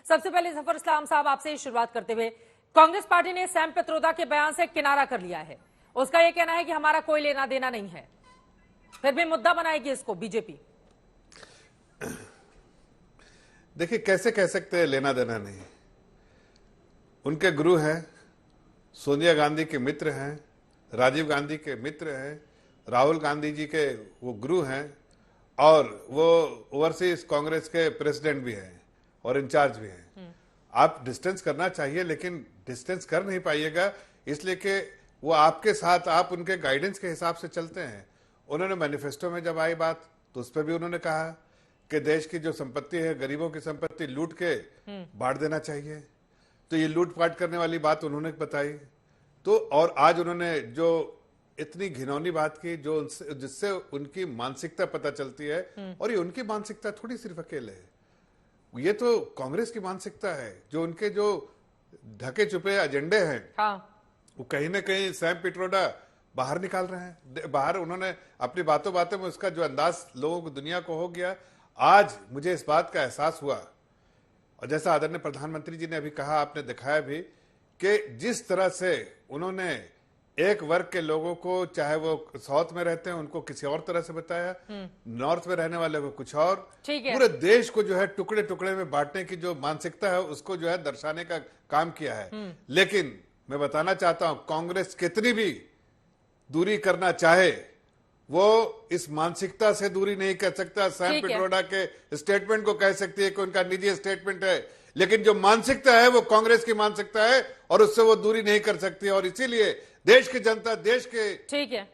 सबसे पहले जफर इस्लाम साहब आपसे ही शुरुआत करते हुए, कांग्रेस पार्टी ने सैम पित्रोदा के बयान से किनारा कर लिया है। उसका यह कहना है कि हमारा कोई लेना देना नहीं है, फिर भी मुद्दा बनाएगी इसको बीजेपी। देखिए, कैसे कह सकते हैं लेना देना नहीं। उनके गुरु हैं, सोनिया गांधी के मित्र हैं, राजीव गांधी के मित्र हैं, राहुल गांधी जी के वो गुरु हैं और वो ओवरसीज कांग्रेस के प्रेसिडेंट भी हैं और इंचार्ज भी हैं। आप डिस्टेंस करना चाहिए, लेकिन डिस्टेंस कर नहीं पाइएगा, इसलिए कि वो आपके साथ, आप उनके गाइडेंस के हिसाब से चलते हैं। उन्होंने मैनिफेस्टो में जब आई बात तो उस पर भी उन्होंने कहा कि देश की जो संपत्ति है, गरीबों की संपत्ति लूट के बांट देना चाहिए। तो ये लूटपाट करने वाली बात उन्होंने बताई। तो और आज उन्होंने जो इतनी घिनौनी बात की, जो जिससे उनकी मानसिकता पता चलती है, और ये उनकी मानसिकता थोड़ी सिर्फ अकेले है, ये तो कांग्रेस की मानसिकता है। जो उनके जो ढके छुपे एजेंडे हैं, वो कहीं ना कहीं सैम पित्रोदा बाहर निकाल रहे हैं। बाहर उन्होंने अपनी बातों बातों में उसका जो अंदाज लोगों को, दुनिया को हो गया। आज मुझे इस बात का एहसास हुआ, और जैसा आदरणीय प्रधानमंत्री जी ने अभी कहा, आपने दिखाया भी, कि जिस तरह से उन्होंने एक वर्ग के लोगों को, चाहे वो साउथ में रहते हैं उनको किसी और तरह से बताया, नॉर्थ में रहने वाले को कुछ और, पूरे देश को जो है टुकड़े टुकड़े में बांटने की जो मानसिकता है उसको जो है दर्शाने का काम किया है। लेकिन मैं बताना चाहता हूं, कांग्रेस कितनी भी दूरी करना चाहे, वो इस मानसिकता से दूरी नहीं कर सकता। सैम पित्रोदा के स्टेटमेंट को कह सकती है कि उनका निजी स्टेटमेंट है, लेकिन जो मानसिकता है वो कांग्रेस की मानसिकता है और उससे वो दूरी नहीं कर सकती। और इसीलिए देश की जनता, देश के, ठीक है,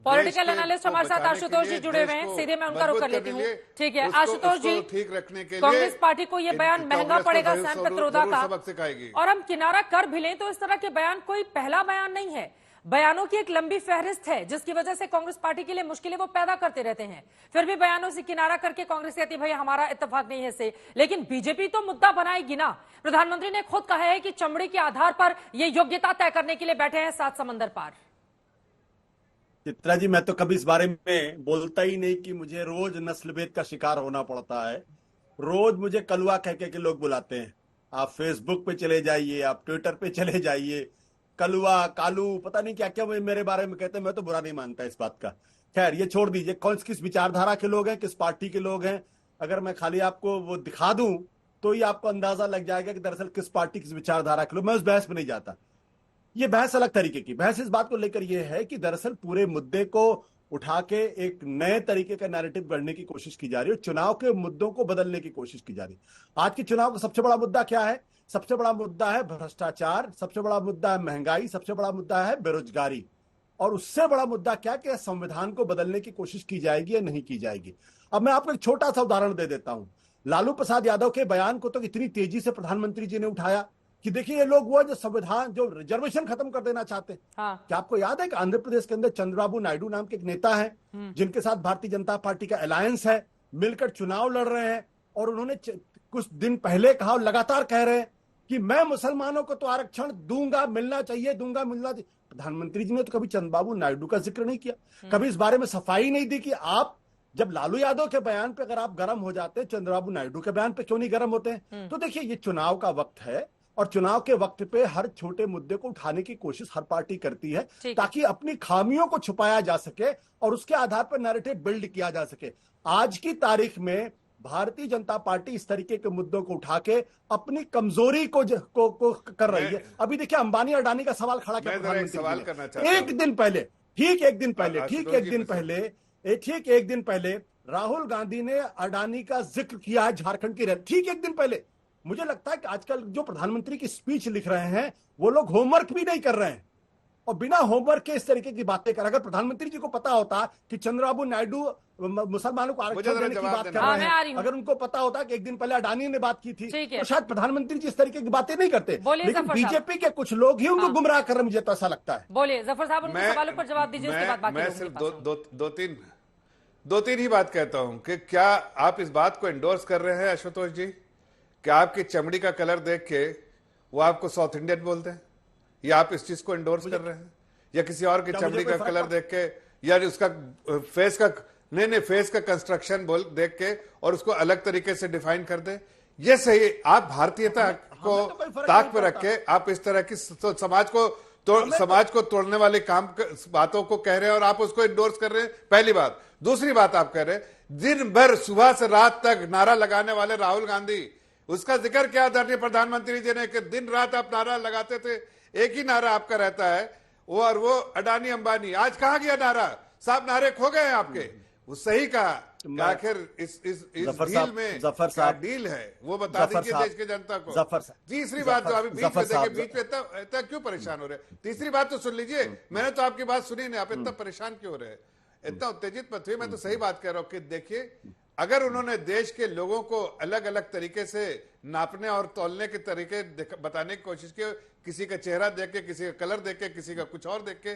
पॉलिटिकल एनालिस्ट हमारे साथ आशुतोष जी जुड़े हुए हैं, सीधे मैं उनका रुख कर लेती हूँ। ठीक है आशुतोष जी, ठीक रखने के लिए कांग्रेस पार्टी को ये बयान महंगा पड़ेगा सैम पित्रोदा का, और हम किनारा कर भी लें तो इस तरह के बयान कोई पहला बयान नहीं है। बयानों की एक लंबी फहरिस्त है, जिसकी वजह से कांग्रेस पार्टी के लिए मुश्किलें वो पैदा करते रहते हैं। फिर भी बयानों से किनारा करके कांग्रेस कहती भाई हमारा इत्तेफाक नहीं है इससे, लेकिन बीजेपी तो मुद्दा बनाएगी ना। प्रधानमंत्री ने खुद कहा है कि चमड़ी के आधार पर ये योग्यता तय करने के लिए बैठे हैं 7 समंदर पार। चित्रा जी, मैं तो कभी इस बारे में बोलता ही नहीं कि मुझे रोज नस्लभेद का शिकार होना पड़ता है। रोज मुझे कलुआ कह के लोग बुलाते हैं। आप फेसबुक पे चले जाइए, आप ट्विटर पे चले जाइए, कलुआ, कालू, पता नहीं क्या क्या मेरे बारे में कहते हैं। मैं तो बुरा नहीं मानता इस बात का। खैर, ये छोड़ दीजिए, कौन किस विचारधारा के लोग हैं, किस पार्टी के लोग हैं। अगर मैं खाली आपको वो दिखा दूं तो ही आपको अंदाजा लग जाएगा कि दरअसल किस पार्टी, किस विचारधारा के लोग। मैं उस बहस में नहीं जाता। ये बहस अलग तरीके की बहस इस बात को लेकर ये है कि दरअसल पूरे मुद्दे को उठा के एक नए तरीके का नैरेटिव गढ़ने की कोशिश की जा रही है, चुनाव के मुद्दों को बदलने की कोशिश की जा रही है। आज के चुनाव का सबसे बड़ा मुद्दा क्या है? सबसे बड़ा मुद्दा है भ्रष्टाचार, सबसे बड़ा मुद्दा है महंगाई, सबसे बड़ा मुद्दा है बेरोजगारी, और उससे बड़ा मुद्दा क्या कि संविधान को बदलने की कोशिश की जाएगी या नहीं की जाएगी। अब मैं आपको एक छोटा सा उदाहरण दे देता हूं। लालू प्रसाद यादव के बयान को तो इतनी तेजी से प्रधानमंत्री जी ने उठाया कि देखिए, ये लोग वो जो संविधान, जो रिजर्वेशन खत्म कर देना चाहते हैं। क्या आपको याद है कि आंध्र प्रदेश के अंदर चंद्रबाबू नायडू नाम के एक नेता है, जिनके साथ भारतीय जनता पार्टी का अलायंस है, मिलकर चुनाव लड़ रहे हैं, और उन्होंने कुछ दिन पहले कहा, लगातार कह रहे हैं कि मैं मुसलमानों को तो आरक्षण दूंगा, मिलना चाहिए, दूंगा, मिलना चाहिए। प्रधानमंत्री जी ने तो कभी चंद्रबाबू नायडू का जिक्र नहीं किया, कभी इस बारे में सफाई नहीं दी कि आप जब लालू यादव के बयान पे अगर आप गर्म हो जाते हैं, चंद्रबाबू नायडू के बयान पे क्यों नहीं गर्म होते हैं? तो देखिए, ये चुनाव का वक्त है, और चुनाव के वक्त पे हर छोटे मुद्दे को उठाने की कोशिश हर पार्टी करती है, ताकि अपनी खामियों को छुपाया जा सके और उसके आधार पर नैरेटिव बिल्ड किया जा सके। आज की तारीख में भारतीय जनता पार्टी इस तरीके के मुद्दों को उठा के अपनी कमजोरी को कर रही है। अभी देखिए, अंबानी अडानी का सवाल खड़ा किया प्रधानमंत्री ने। एक दिन पहले राहुल गांधी ने अडानी का जिक्र किया है झारखंड की। ठीक एक दिन पहले। मुझे लगता है कि आजकल जो प्रधानमंत्री की स्पीच लिख रहे हैं वो लोग होमवर्क भी नहीं कर रहे हैं, और बिना होमवर्क के इस तरीके की बातें कर। अगर प्रधानमंत्री जी को पता होता कि चंद्रबाबू नायडू मुसलमानों को आरक्षण देने की बात कर रहे हैं, अगर उनको पता होता कि एक दिन पहले अडानी ने बात की थी, तो शायद प्रधानमंत्री जी इस तरीके की बातें नहीं करते। लेकिन बीजेपी के कुछ लोग ही उनको गुमराह कर रहे हैं, मुझे तो ऐसा लगता है। बोलिए जफर साहब, उनके सवालों पर जवाब दीजिए, उसके बाद बाकी मैं सिर्फ दो तीन ही बात कहता हूं कि क्या आप इस बात को एंडोर्स कर रहे हैं आशुतोष जी, कि आपकी चमड़ी का कलर देख के वो आपको साउथ इंडियन बोलते हैं? या आप इस चीज को एंडोर्स कर रहे हैं? या किसी और की चमड़ी का कलर देख के, या उसका फेस का, नहीं फेस का कंस्ट्रक्शन देख के और उसको अलग तरीके से डिफाइन कर दे? ये सही, आप भारतीयता को हमें तो कोई फर्क ताक नहीं पर रख पड़ता। के आप इस तरह की समाज को तोड़ने वाले बातों को कह रहे हैं और आप उसको इंडोर्स कर रहे हैं, पहली बात। दूसरी बात आप कह रहे हैं दिन भर सुबह से रात तक नारा लगाने वाले राहुल गांधी, उसका जिक्र क्या आदरणीय प्रधानमंत्री जी ने कि दिन रात आप नारा लगाते थे, एक ही नारा आपका रहता है वो अडानी अंबानी। आज कहां गया नारा? साहब नारे खो गए हैं आपके। वो सही कहा, आखिर इस डील में क्या डील है वो बता दीजिए देश की जनता को। तीसरी बात जो अभी बीच में देखिए, बीच में इतना क्यों परेशान हो रहे हैं? तीसरी बात तो सुन लीजिए, मैंने तो आपकी बात सुनी नहीं, आप इतना परेशान क्यों हो रहे हैं? इतना उत्तेजित मत हुई, मैं तो सही बात कह रहा हूं कि देखिए, अगर उन्होंने देश के लोगों को अलग अलग तरीके से नापने और तौलने के तरीके बताने की कोशिश की, किसी का चेहरा देख के, किसी का कलर देख के, किसी का कुछ और देख के,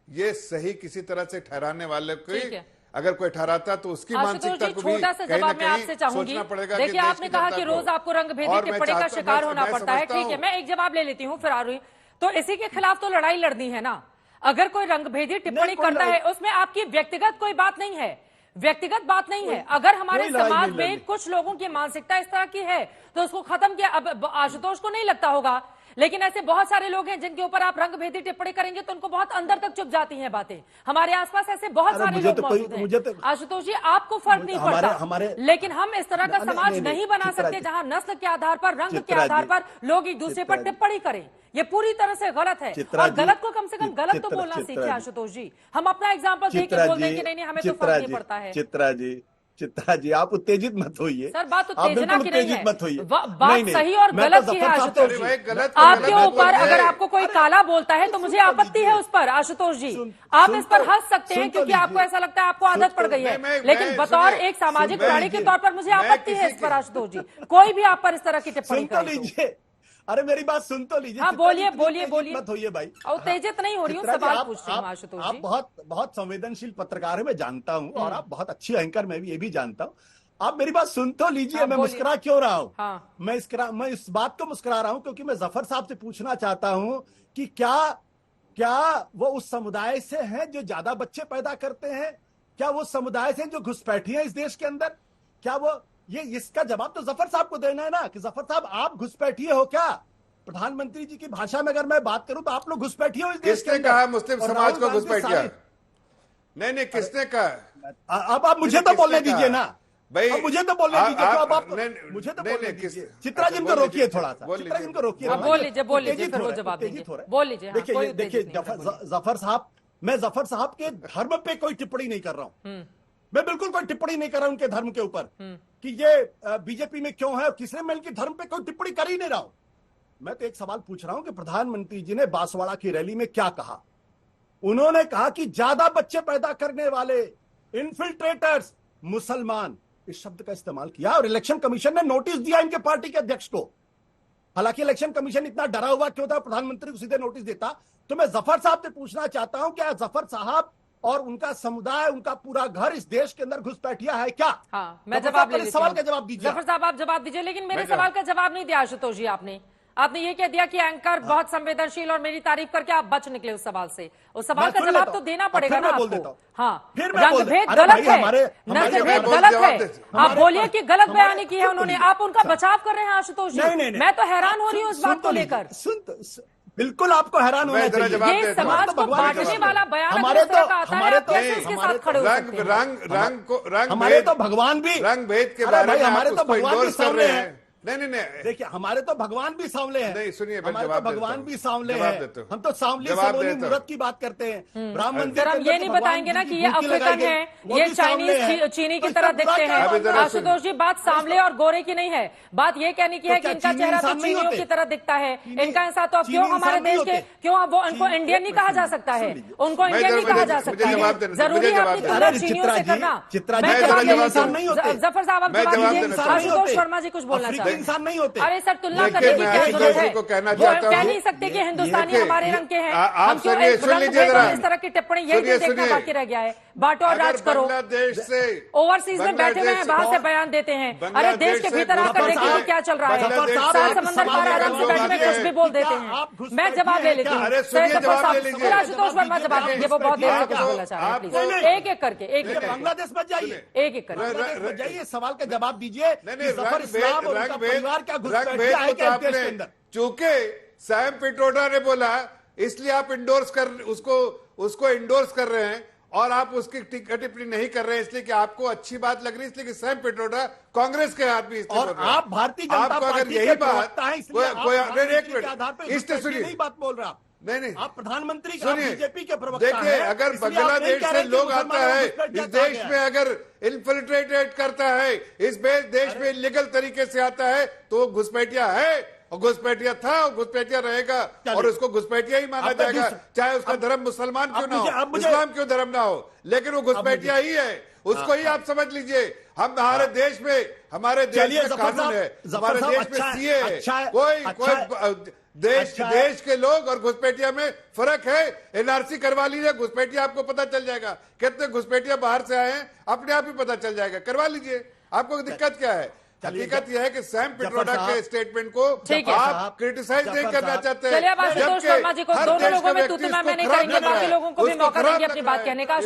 ये सही किसी तरह से ठहराने वाले को अगर कोई ठहराता तो उसकी मानसिकता को भी छोटा सा जवाब मैं आपसे चाहूंगी। देखिए, आपने कहा कि रोज आपको रंगभेदी टिप्पणी का शिकार होना पड़ता है। ठीक है, मैं एक जवाब ले लेती हूँ, फिर आ रही। तो इसी के खिलाफ तो लड़ाई लड़नी है ना। अगर कोई रंगभेदी टिप्पणी करता है, उसमें आपकी व्यक्तिगत कोई बात नहीं है, व्यक्तिगत बात नहीं है। अगर हमारे समाज में कुछ लोगों की मानसिकता इस तरह की है तो उसको खत्म किया। अब आशुतोष को नहीं लगता होगा, लेकिन ऐसे बहुत सारे लोग हैं जिनके ऊपर आप रंगभेदी टिप्पणी करेंगे तो उनको बहुत अंदर तक चुभ जाती हैं बातें। हमारे आसपास ऐसे बहुत सारे लोग मौजूद हैं। आशुतोष जी, आपको फर्क नहीं पड़ता, लेकिन हम इस तरह का समाज नहीं बना सकते जहां नस्ल के आधार पर, रंग के आधार पर लोग एक दूसरे पर टिप्पणी करें। ये पूरी तरह से गलत है, और गलत को कम से कम गलत तो बोलना सीखिए आशुतोष जी। हम अपना एग्जाम्पल देके बोल दें कि नहीं हमें तो फर्क नहीं पड़ता है। चित्रा जी, आप उत्तेजित मत होइए सर, बात उत्तेजना की नहीं है, मत होइए। बात सही और गलत की है आशुतोष जी। आपके ऊपर अगर आपको कोई काला बोलता है तो मुझे आपत्ति है उस पर आशुतोष जी। आप इस पर हंस सकते हैं क्योंकि आपको ऐसा लगता है आपको आदत पड़ गई है, लेकिन बतौर एक सामाजिक प्राणी के तौर पर मुझे आपत्ति है इस पर आशुतोष जी। कोई भी आप पर इस तरह की टिप्पणी करे। अरे मेरी बात सुन तो लीजिए। हाँ, बोलिए बोलिए। मत होइए भाई, उत्तेजित नहीं हो रही हूँ, सवाल पूछ रही हूँ आशुतोष जी। आप बहुत संवेदनशील पत्रकार है, मैं जानता हूँ, और आप बहुत अच्छी एंकर, मैं भी ये भी जानता हूँ। आप मेरी बात सुन तो लीजिए। मैं मुस्कुरा क्यों रहा हूँ? हाँ। मैं इस बात को मुस्कुरा रहा हूँ क्योंकि मैं जफर साहब से पूछना चाहता हूँ कि क्या वो उस समुदाय से हैं जो ज्यादा बच्चे पैदा करते हैं? क्या वो समुदाय से जो घुसपैठी है इस देश के अंदर? क्या वो इसका जवाब तो जफर साहब को देना है ना, कि जफर साहब आप घुसपैठिए हो क्या? प्रधानमंत्री जी की भाषा में अगर मैं बात करूं तो आप लोग घुसपैठिए हो इस देश के अंदर। किसने कहा मुस्लिम समाज को घुसपैठिया? नहीं, किसने कहा? अब आप मुझे तो बोलने दीजिए ना भाई, मुझे तो बोलने दीजिए। आप मुझे तो बोलने दीजिए। चित्रा जी को रोकिए थोड़ा सा, चित्रा जी को रोकिए। बोल लीजिए, फिर वो जवाब दीजिए। बोल लीजिए। देखिए जफर साहब, मैं जफर साहब के धर्म पे कोई टिप्पणी नहीं कर रहा हूँ। मैं बिल्कुल कोई टिप्पणी नहीं कर रहा हूं उनके धर्म के ऊपर कि ये बीजेपी में क्यों है और किसने, मैं इनके धर्म पे कोई टिप्पणी कर ही नहीं रहा हूं। मैं तो एक सवाल पूछ रहा हूं कि प्रधानमंत्री जी ने बांसवाड़ा की रैली में क्या कहा? उन्होंने कहा कि ज्यादा बच्चे पैदा करने वाले इन्फिल्ट्रेटर्स मुसलमान, इस शब्द का इस्तेमाल किया, और इलेक्शन कमीशन ने नोटिस दिया इनके पार्टी के अध्यक्ष को। हालांकि इलेक्शन कमीशन इतना डरा हुआ क्यों था, प्रधानमंत्री को सीधे नोटिस देता। तो मैं जफर साहब से पूछना चाहता हूं, क्या जफर साहब और उनका समुदाय, उनका पूरा घर इस देश के अंदर घुसपैठिया है क्या? हाँ, मैं जवाब ले लेती हूं। सवाल का जवाब दीजिए। जफर साहब, आप जवाब दीजिए, लेकिन मेरे सवाल का जवाब नहीं दिया आशुतोष जी। आपने ये कह दिया कि एंकर बहुत संवेदनशील और मेरी तारीफ करके आप बच निकले उस सवाल से। उस सवाल का जवाब तो देना पड़ेगा ना आपको। हाँ, रंगभेद गलत है, नस्लभेद गलत है। आप बोलिए कि गलत बयानी की है उन्होंने, आप उनका बचाव कर रहे हैं आशुतोष जी। मैं तो हैरान हो रही हूँ इस बात को लेकर। बिल्कुल आपको हैरान होना चाहिए। ये समाज को बांटने वाला बयान हमारे तो इसके साथ खड़े हो सकते हैं। हमारे तो भगवान भी रंगभेद के बारे में हमारे तो भगवान भी सामने हैं। नहीं, देखिए, हमारे तो भगवान भी सांवले हैं। नहीं, सुनिए, हमारे तो भगवान भी सांवले हैं। हम तो सांवली सलोनी मुहूर्त की बात करते हैं। ब्राह्मण मंदिर हम ये नहीं बताएंगे ना कि ये अफ्रीकन है, ये चाइनीज चीनी की तरह दिखते हैं। आशुतोष जी, बात सांवले और गोरे की नहीं है, बात ये कहने की है कि इनका चेहरा तो चीनियों की तरह दिखता है। इनका ऐसा तो क्यों हमारे देश के, क्यों वो उनको इंडियन नहीं कहा जा सकता है? उनको इंडियन नहीं कहा जा सकता है। जरूरी है अपनी तुलना चीनियों से करना। जफर साहब, आप जवाब दीजिए। आशुतोष शर्मा जी कुछ बोलना चाहते हैं। इंसान नहीं होते। अरे सर, तुलना करने की क्या जरूरत है? वो कह नहीं सकते कि हिंदुस्तानी हमारे रंग के हैं। हम क्यों इस तरह की टिप्पणी, यही देखना बाकी रह गया है। बांटो और राज करो। बांग्लादेश से ओवरसीज में बैठे हुए हैं, बाहर से बयान देते हैं। अरे देश के भीतर आकर देखिए कि क्या चल रहा है। सात समंदर पार आराम से बैठे हुए कुछ भी बोल देते हैं। मैं जवाब ले लेती हूँ। फिर आशुतोष वर्मा जवाब देंगे, वो बहुत देर से कुछ बोलना चाह रहे हैं। प्लीज एक एक करके, एक एक बांग्लादेश मत जाइए, एक एक करके बांग्लादेश मत जाइए। सवाल का जवाब दीजिए। जफर रंग इस्लाम और उनका परिवार क्या घुसपैठिया है क्या देश के अंदर? चूंकि सैम पिट्रोडा ने बोला इसलिए आप उसको इंडोर्स कर रहे हैं और आप उसकी टिप्पणी नहीं कर रहे हैं इसलिए कि आपको अच्छी बात लग रही है, इसलिए कि सैम पिट्रोडा कांग्रेस के आदमी। और आप भारतीय जनता पार्टी यही के बात प्रवक्ता हैं, इसलिए आप प्रधानमंत्री के आधार पर इससे सुनिए, नहीं बात बोल रहा। नहीं आप प्रधानमंत्री का, सुनिए, बीजेपी के प्रवक्ता देखिए हैं, अगर इसलिए आप नहीं बांग्लादेश कह से रहे कि लोग आता है मुसलमानों इस देश में, अगर इन्फिल्ट्रेटेड करता है इस देश में इलीगल तरीके से आता है तो वो घुसपैठिया है और घुसपैठिया था और घुसपैठिया रहेगा और उसको घुसपैठिया ही माना जाएगा, चाहे उसका धर्म मुसलमान क्यों ना हो, इस्लाम क्यों धर्म ना हो, लेकिन वो घुसपैठिया ही है। उसको ही आप समझ लीजिए। हमारे देश में कानून है, हमारे देश में सीए है, कोई देश के लोग और घुसपैठिया में फर्क है। एनआरसी करवा लीजिए, घुसपैठिया आपको पता चल जाएगा। कितने घुसपैठिया बाहर से आए हैं अपने आप ही पता चल जाएगा, करवा लीजिए। आपको दिक्कत क्या है? हकीकत यह है कि सैम पिट्रोडा के स्टेटमेंट को आप क्रिटिसाइज नहीं करना चाहते हैं। चलिए अब आशुतोष वर्मा जी को, दोनों लोगों में तू मैं नहीं करेंगे, बाकी लोगों को भी मौका देंगे अपनी बात कहने का।